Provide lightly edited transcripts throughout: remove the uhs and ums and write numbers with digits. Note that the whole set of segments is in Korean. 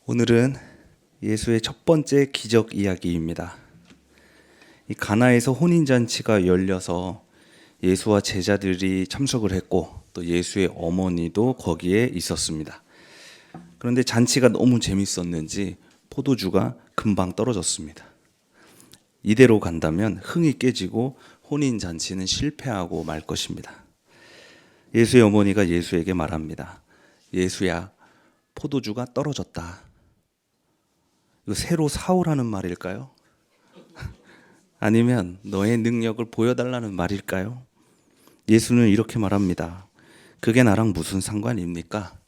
오늘은 예수의 첫 번째 기적 이야기입니다. 이 가나에서 혼인잔치가 열려서 예수와 제자들이 참석을 했고 또 예수의 어머니도 거기에 있었습니다. 그런데 잔치가 너무 재밌었는지 포도주가 금방 떨어졌습니다. 이대로 간다면 흥이 깨지고 혼인잔치는 실패하고 말 것입니다. 예수의 어머니가 예수에게 말합니다. 예수야, 포도주가 떨어졌다. 이거 새로 사오라는 말일까요? 아니면 너의 능력을 보여달라는 말일까요? 예수는 이렇게 말합니다. 그게 나랑 무슨 상관입니까?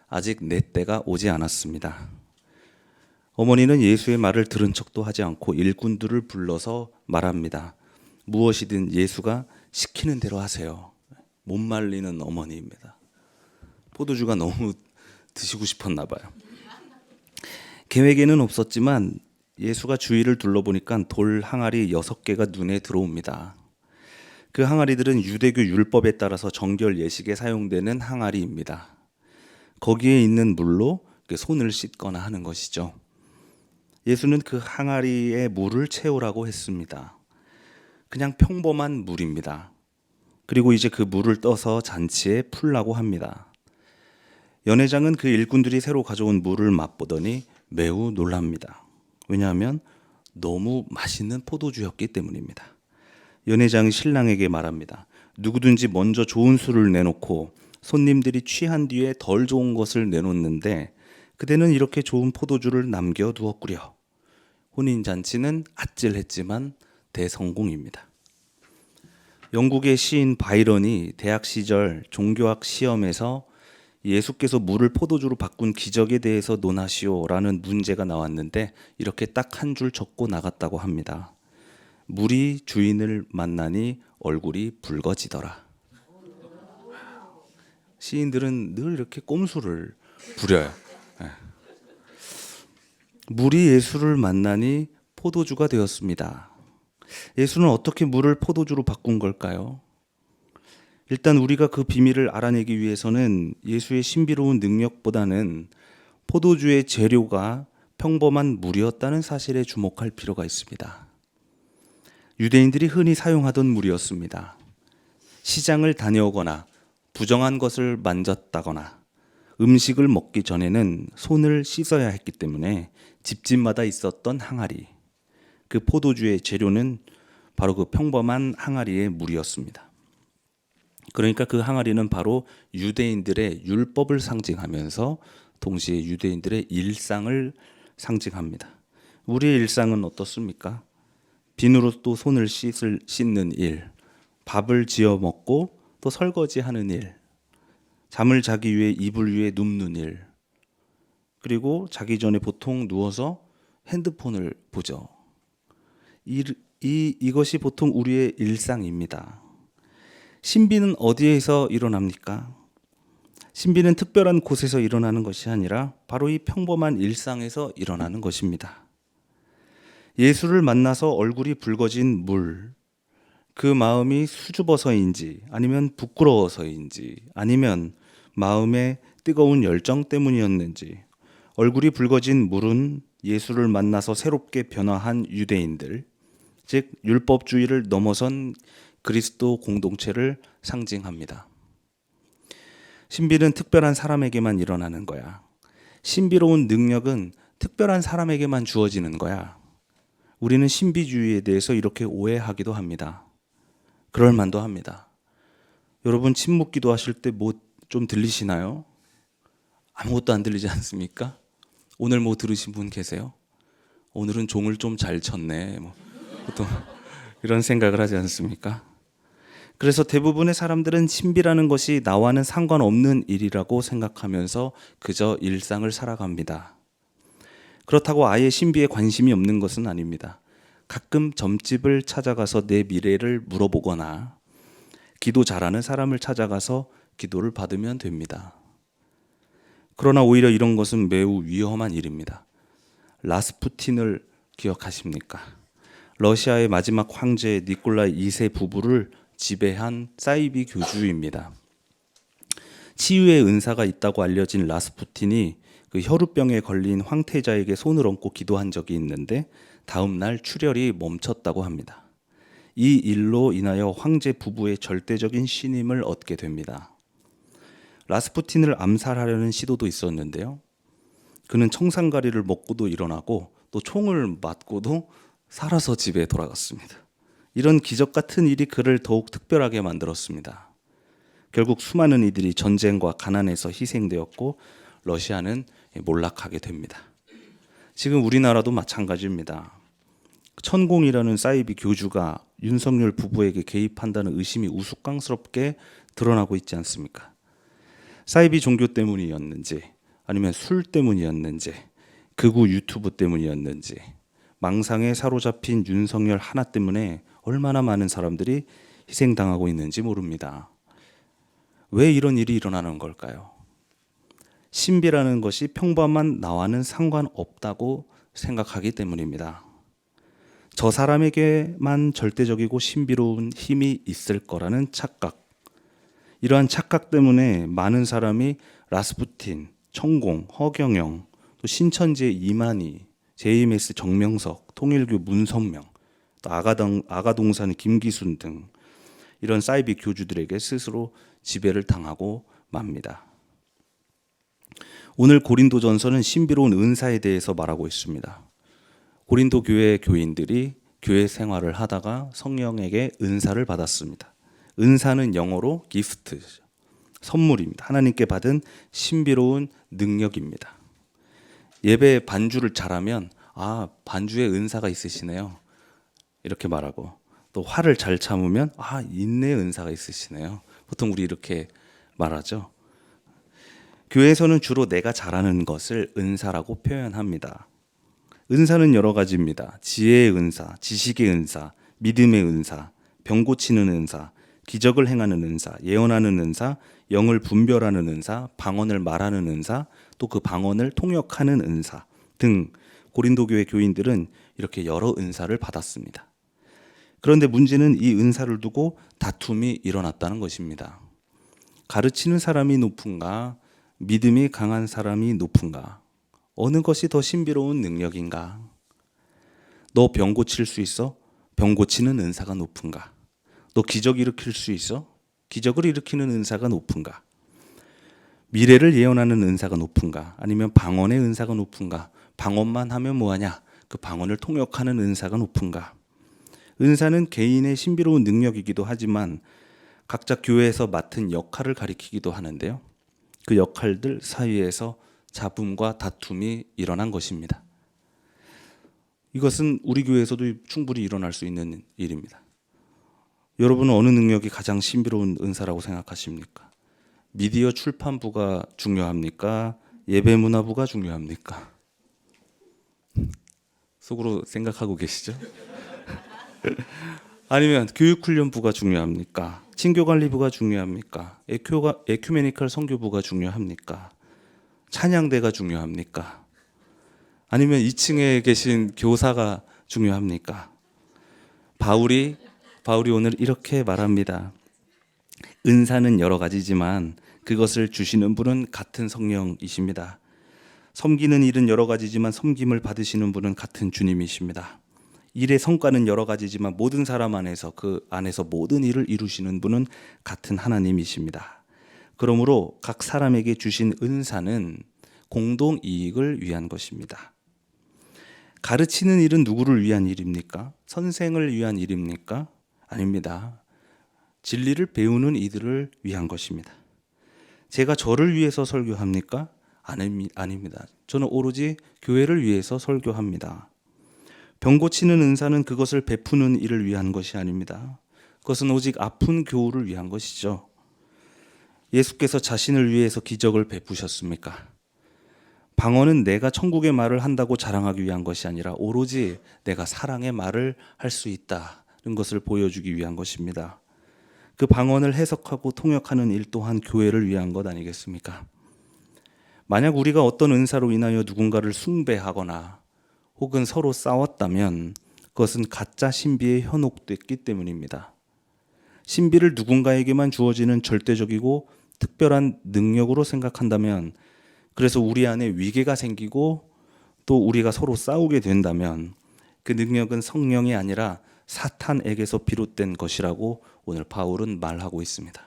아직 내 때가 오지 않았습니다. 어머니는 예수의 말을 들은 척도 하지 않고 일꾼들을 불러서 말합니다. 무엇이든 예수가 시키는 대로 하세요. 못 말리는 어머니입니다. 포도주가 너무 드시고 싶었나 봐요. 계획에는 없었지만 예수가 주위를 둘러보니까 돌 항아리 6개가 눈에 들어옵니다. 그 항아리들은 유대교 율법에 따라서 정결 예식에 사용되는 항아리입니다. 거기에 있는 물로 손을 씻거나 하는 것이죠. 예수는 그 항아리에 물을 채우라고 했습니다. 그냥 평범한 물입니다. 그리고 이제 그 물을 떠서 잔치에 풀라고 합니다. 연회장은 그 일꾼들이 새로 가져온 물을 맛보더니 매우 놀랍니다. 왜냐하면 너무 맛있는 포도주였기 때문입니다. 연회장이 신랑에게 말합니다. 누구든지 먼저 좋은 술을 내놓고 손님들이 취한 뒤에 덜 좋은 것을 내놓는데 그대는 이렇게 좋은 포도주를 남겨두었구려. 혼인잔치는 아찔했지만 대성공입니다. 영국의 시인 바이런이 대학 시절 종교학 시험에서 예수께서 물을 포도주로 바꾼 기적에 대해서 논하시오라는 문제가 나왔는데 이렇게 딱 한 줄 적고 나갔다고 합니다. 물이 주인을 만나니 얼굴이 붉어지더라. 시인들은 늘 이렇게 꼼수를 부려요. 물이 예수를 만나니 포도주가 되었습니다. 예수는 어떻게 물을 포도주로 바꾼 걸까요? 일단 우리가 그 비밀을 알아내기 위해서는 예수의 신비로운 능력보다는 포도주의 재료가 평범한 물이었다는 사실에 주목할 필요가 있습니다. 유대인들이 흔히 사용하던 물이었습니다. 시장을 다녀오거나 부정한 것을 만졌다거나 음식을 먹기 전에는 손을 씻어야 했기 때문에 집집마다 있었던 항아리, 그 포도주의 재료는 바로 그 평범한 항아리의 물이었습니다. 그러니까 그 항아리는 바로 유대인들의 율법을 상징하면서 동시에 유대인들의 일상을 상징합니다. 우리의 일상은 어떻습니까? 비누로 또 손을 씻는 일, 밥을 지어 먹고 또 설거지하는 일, 잠을 자기 위해 이불 위에 눕는 일, 그리고 자기 전에 보통 누워서 핸드폰을 보죠. 이것이 보통 우리의 일상입니다. 신비는 어디에서 일어납니까? 신비는 특별한 곳에서 일어나는 것이 아니라 바로 이 평범한 일상에서 일어나는 것입니다. 예수를 만나서 얼굴이 붉어진 물, 그 마음이 수줍어서인지 아니면 부끄러워서인지 아니면 마음의 뜨거운 열정 때문이었는지 얼굴이 붉어진 물은 예수를 만나서 새롭게 변화한 유대인들, 즉 율법주의를 넘어선 그리스도 공동체를 상징합니다. 신비는 특별한 사람에게만 일어나는 거야. 신비로운 능력은 특별한 사람에게만 주어지는 거야. 우리는 신비주의에 대해서 이렇게 오해하기도 합니다. 그럴 만도 합니다. 여러분 침묵 기도하실 때 뭐 좀 들리시나요? 아무것도 안 들리지 않습니까? 오늘 뭐 들으신 분 계세요? 오늘은 종을 좀 잘 쳤네. 보통 이런 생각을 하지 않습니까? 그래서 대부분의 사람들은 신비라는 것이 나와는 상관없는 일이라고 생각하면서 그저 일상을 살아갑니다. 그렇다고 아예 신비에 관심이 없는 것은 아닙니다. 가끔 점집을 찾아가서 내 미래를 물어보거나 기도 잘하는 사람을 찾아가서 기도를 받으면 됩니다. 그러나 오히려 이런 것은 매우 위험한 일입니다. 라스푸틴을 기억하십니까? 러시아의 마지막 황제 니콜라이 2세 부부를 지배한 사이비 교주입니다. 치유의 은사가 있다고 알려진 라스푸틴이 그 혈우병에 걸린 황태자에게 손을 얹고 기도한 적이 있는데 다음 날 출혈이 멈췄다고 합니다. 이 일로 인하여 황제 부부의 절대적인 신임을 얻게 됩니다. 라스푸틴을 암살하려는 시도도 있었는데요. 그는 청산가리를 먹고도 일어나고 또 총을 맞고도 살아서 집에 돌아갔습니다. 이런 기적 같은 일이 그를 더욱 특별하게 만들었습니다. 결국 수많은 이들이 전쟁과 가난에서 희생되었고 러시아는 몰락하게 됩니다. 지금 우리나라도 마찬가지입니다. 천공이라는 사이비 교주가 윤석열 부부에게 개입한다는 의심이 우스꽝스럽게 드러나고 있지 않습니까? 사이비 종교 때문이었는지 아니면 술 때문이었는지 극우 유튜브 때문이었는지 망상에 사로잡힌 윤석열 하나 때문에 얼마나 많은 사람들이 희생당하고 있는지 모릅니다. 왜 이런 일이 일어나는 걸까요? 신비라는 것이 평범한 나와는 상관없다고 생각하기 때문입니다. 저 사람에게만 절대적이고 신비로운 힘이 있을 거라는 착각. 이러한 착각 때문에 많은 사람이 라스푸틴, 천공, 허경영, 또 신천지의 이만희, JMS 정명석, 통일교 문선명, 또 아가동산 김기순 등 이런 사이비 교주들에게 스스로 지배를 당하고 맙니다. 오늘 고린도전서는 신비로운 은사에 대해서 말하고 있습니다. 고린도 교회 교인들이 교회 생활을 하다가 성령에게 은사를 받았습니다. 은사는 영어로 기프트, 선물입니다. 하나님께 받은 신비로운 능력입니다. 예배 반주를 잘하면 반주에 은사가 있으시네요. 이렇게 말하고 또 화를 잘 참으면 인내의 은사가 있으시네요. 보통 우리 이렇게 말하죠. 교회에서는 주로 내가 잘하는 것을 은사라고 표현합니다. 은사는 여러 가지입니다. 지혜의 은사, 지식의 은사, 믿음의 은사, 병 고치는 은사, 기적을 행하는 은사, 예언하는 은사, 영을 분별하는 은사, 방언을 말하는 은사, 또 그 방언을 통역하는 은사 등 고린도 교회 교인들은 이렇게 여러 은사를 받았습니다. 그런데 문제는 이 은사를 두고 다툼이 일어났다는 것입니다. 가르치는 사람이 높은가, 믿음이 강한 사람이 높은가, 어느 것이 더 신비로운 능력인가? 너 병 고칠 수 있어? 병 고치는 은사가 높은가? 너 기적 일으킬 수 있어? 기적을 일으키는 은사가 높은가? 미래를 예언하는 은사가 높은가? 아니면 방언의 은사가 높은가? 방언만 하면 뭐하냐? 그 방언을 통역하는 은사가 높은가? 은사는 개인의 신비로운 능력이기도 하지만 각자 교회에서 맡은 역할을 가리키기도 하는데요. 그 역할들 사이에서 잡음과 다툼이 일어난 것입니다. 이것은 우리 교회에서도 충분히 일어날 수 있는 일입니다. 여러분은 어느 능력이 가장 신비로운 은사라고 생각하십니까? 미디어 출판부가 중요합니까? 예배문화부가 중요합니까? 속으로 생각하고 계시죠? 아니면 교육훈련부가 중요합니까? 친교관리부가 중요합니까? 에큐메니컬 선교부가 중요합니까? 찬양대가 중요합니까? 아니면 2층에 계신 교사가 중요합니까? 바울이 오늘 이렇게 말합니다. 은사는 여러 가지지만 그것을 주시는 분은 같은 성령이십니다. 섬기는 일은 여러 가지지만 섬김을 받으시는 분은 같은 주님이십니다. 일의 성과는 여러 가지지만 모든 사람 안에서 그 안에서 모든 일을 이루시는 분은 같은 하나님이십니다. 그러므로 각 사람에게 주신 은사는 공동 이익을 위한 것입니다. 가르치는 일은 누구를 위한 일입니까? 선생을 위한 일입니까? 아닙니다. 진리를 배우는 이들을 위한 것입니다. 제가 저를 위해서 설교합니까? 아닙니다. 저는 오로지 교회를 위해서 설교합니다. 병 고치는 은사는 그것을 베푸는 일을 위한 것이 아닙니다. 그것은 오직 아픈 교우를 위한 것이죠. 예수께서 자신을 위해서 기적을 베푸셨습니까? 방언은 내가 천국의 말을 한다고 자랑하기 위한 것이 아니라 오로지 내가 사랑의 말을 할 수 있다는 것을 보여주기 위한 것입니다. 그 방언을 해석하고 통역하는 일 또한 교회를 위한 것 아니겠습니까? 만약 우리가 어떤 은사로 인하여 누군가를 숭배하거나 혹은 서로 싸웠다면 그것은 가짜 신비에 현혹됐기 때문입니다. 신비를 누군가에게만 주어지는 절대적이고 특별한 능력으로 생각한다면 그래서 우리 안에 위계가 생기고 또 우리가 서로 싸우게 된다면 그 능력은 성령이 아니라 사탄에게서 비롯된 것이라고 오늘 바울은 말하고 있습니다.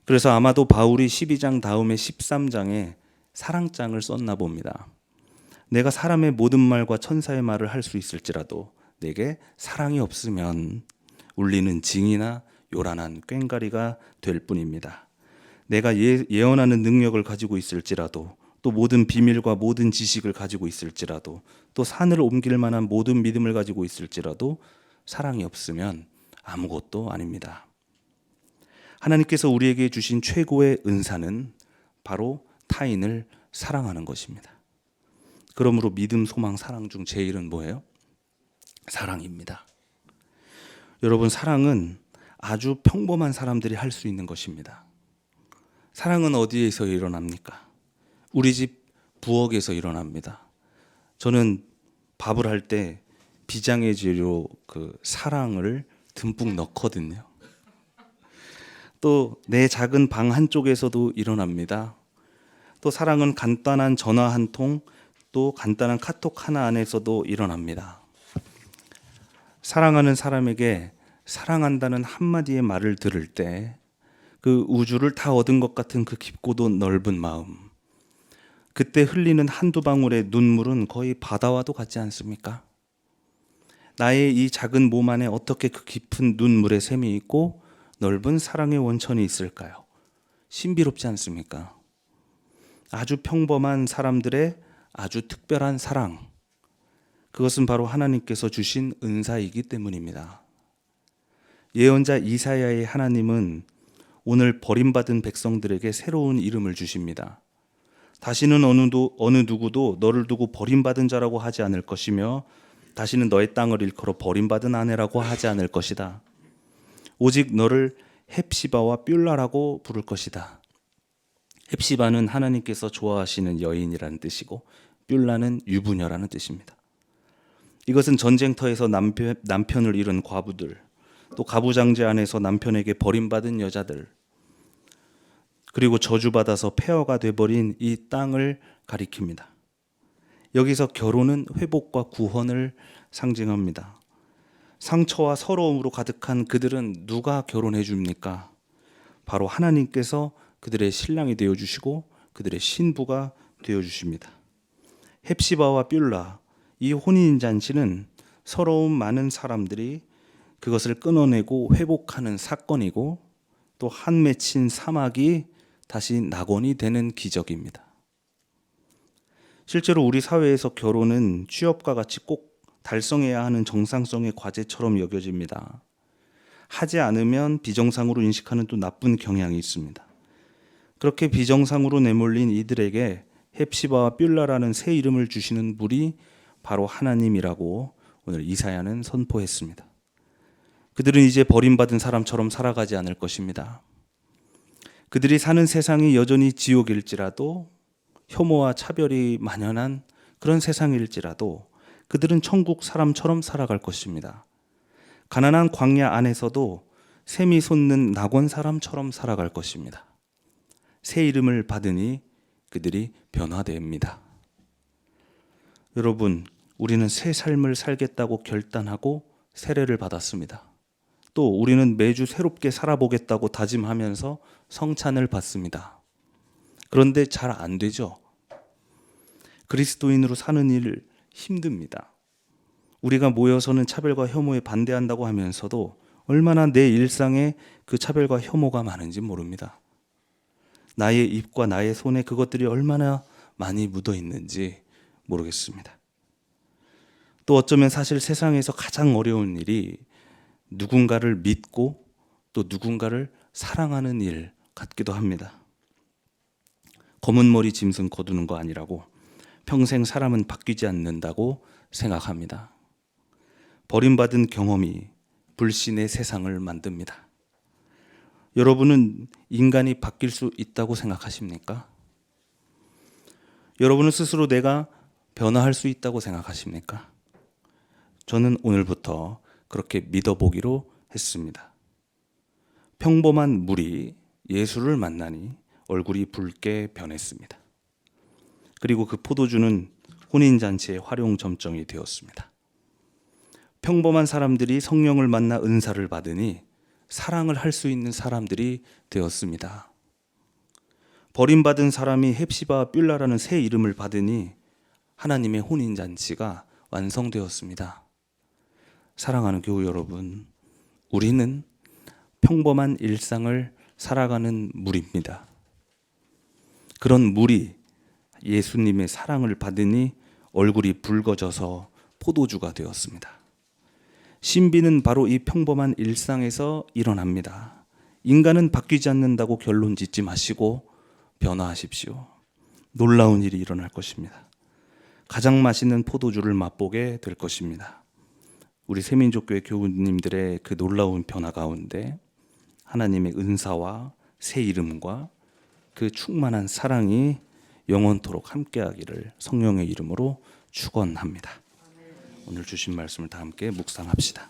그래서 아마도 바울이 12장 다음에 13장에 사랑장을 썼나 봅니다. 내가 사람의 모든 말과 천사의 말을 할 수 있을지라도 내게 사랑이 없으면 울리는 징이나 요란한 꽹과리가 될 뿐입니다. 내가 예언하는 능력을 가지고 있을지라도 또 모든 비밀과 모든 지식을 가지고 있을지라도 또 산을 옮길 만한 모든 믿음을 가지고 있을지라도 사랑이 없으면 아무것도 아닙니다. 하나님께서 우리에게 주신 최고의 은사는 바로 타인을 사랑하는 것입니다. 그러므로 믿음, 소망, 사랑 중 제일은 뭐예요? 사랑입니다. 여러분, 사랑은 아주 평범한 사람들이 할 수 있는 것입니다. 사랑은 어디에서 일어납니까? 우리 집 부엌에서 일어납니다. 저는 밥을 할 때 비장의 재료 사랑을 듬뿍 넣거든요. 또 내 작은 방 한쪽에서도 일어납니다. 또 사랑은 간단한 전화 한 통, 또 간단한 카톡 하나 안에서도 일어납니다. 사랑하는 사람에게 사랑한다는 한마디의 말을 들을 때 그 우주를 다 얻은 것 같은 그 깊고도 넓은 마음, 그때 흘리는 한두 방울의 눈물은 거의 바다와도 같지 않습니까? 나의 이 작은 몸 안에 어떻게 그 깊은 눈물의 샘이 있고 넓은 사랑의 원천이 있을까요? 신비롭지 않습니까? 아주 평범한 사람들의 아주 특별한 사랑, 그것은 바로 하나님께서 주신 은사이기 때문입니다. 예언자 이사야의 하나님은 오늘 버림받은 백성들에게 새로운 이름을 주십니다. 다시는 어느 누구도 너를 두고 버림받은 자라고 하지 않을 것이며 다시는 너의 땅을 일컬어 버림받은 아내라고 하지 않을 것이다. 오직 너를 헵시바와 뷸라라고 부를 것이다. 헵시바는 하나님께서 좋아하시는 여인이라는 뜻이고 뷸라는 유부녀라는 뜻입니다. 이것은 전쟁터에서 남편을 잃은 과부들, 또 가부장제 안에서 남편에게 버림받은 여자들, 그리고 저주받아서 폐허가 돼버린 이 땅을 가리킵니다. 여기서 결혼은 회복과 구원을 상징합니다. 상처와 서러움으로 가득한 그들은 누가 결혼해 줍니까? 바로 하나님께서 그들의 신랑이 되어주시고 그들의 신부가 되어주십니다. 헵시바와 뷸라, 이 혼인잔치는 서러움 많은 사람들이 그것을 끊어내고 회복하는 사건이고 또 한 맺힌 사막이 다시 낙원이 되는 기적입니다. 실제로 우리 사회에서 결혼은 취업과 같이 꼭 달성해야 하는 정상성의 과제처럼 여겨집니다. 하지 않으면 비정상으로 인식하는 또 나쁜 경향이 있습니다. 그렇게 비정상으로 내몰린 이들에게 헵시바와 뷸라라는 새 이름을 주시는 분이 바로 하나님이라고 오늘 이사야는 선포했습니다. 그들은 이제 버림받은 사람처럼 살아가지 않을 것입니다. 그들이 사는 세상이 여전히 지옥일지라도, 혐오와 차별이 만연한 그런 세상일지라도 그들은 천국 사람처럼 살아갈 것입니다. 가난한 광야 안에서도 샘이 솟는 낙원 사람처럼 살아갈 것입니다. 새 이름을 받으니 그들이 변화됩니다. 여러분, 우리는 새 삶을 살겠다고 결단하고 세례를 받았습니다. 또 우리는 매주 새롭게 살아보겠다고 다짐하면서 성찬을 받습니다. 그런데 잘 안 되죠. 그리스도인으로 사는 일 힘듭니다. 우리가 모여서는 차별과 혐오에 반대한다고 하면서도 얼마나 내 일상에 그 차별과 혐오가 많은지 모릅니다. 나의 입과 나의 손에 그것들이 얼마나 많이 묻어 있는지 모르겠습니다. 또 어쩌면 사실 세상에서 가장 어려운 일이 누군가를 믿고 또 누군가를 사랑하는 일 같기도 합니다. 검은 머리 짐승 거두는 거 아니라고 평생 사람은 바뀌지 않는다고 생각합니다. 버림받은 경험이 불신의 세상을 만듭니다. 여러분은 인간이 바뀔 수 있다고 생각하십니까? 여러분은 스스로 내가 변화할 수 있다고 생각하십니까? 저는 오늘부터 그렇게 믿어보기로 했습니다. 평범한 물이 예수를 만나니 얼굴이 붉게 변했습니다. 그리고 그 포도주는 혼인잔치의 활용 점정이 되었습니다. 평범한 사람들이 성령을 만나 은사를 받으니 사랑을 할 수 있는 사람들이 되었습니다. 버림받은 사람이 헵시바와 뷸라라는 새 이름을 받으니 하나님의 혼인잔치가 완성되었습니다. 사랑하는 교우 여러분, 우리는 평범한 일상을 살아가는 물입니다. 그런 물이 예수님의 사랑을 받으니 얼굴이 붉어져서 포도주가 되었습니다. 신비는 바로 이 평범한 일상에서 일어납니다. 인간은 바뀌지 않는다고 결론 짓지 마시고 변화하십시오. 놀라운 일이 일어날 것입니다. 가장 맛있는 포도주를 맛보게 될 것입니다. 우리 새민족교회 교우님들의 그 놀라운 변화 가운데 하나님의 은사와 새 이름과 그 충만한 사랑이 영원토록 함께하기를 성령의 이름으로 축원합니다. 오늘 주신 말씀을 다 함께 묵상합시다.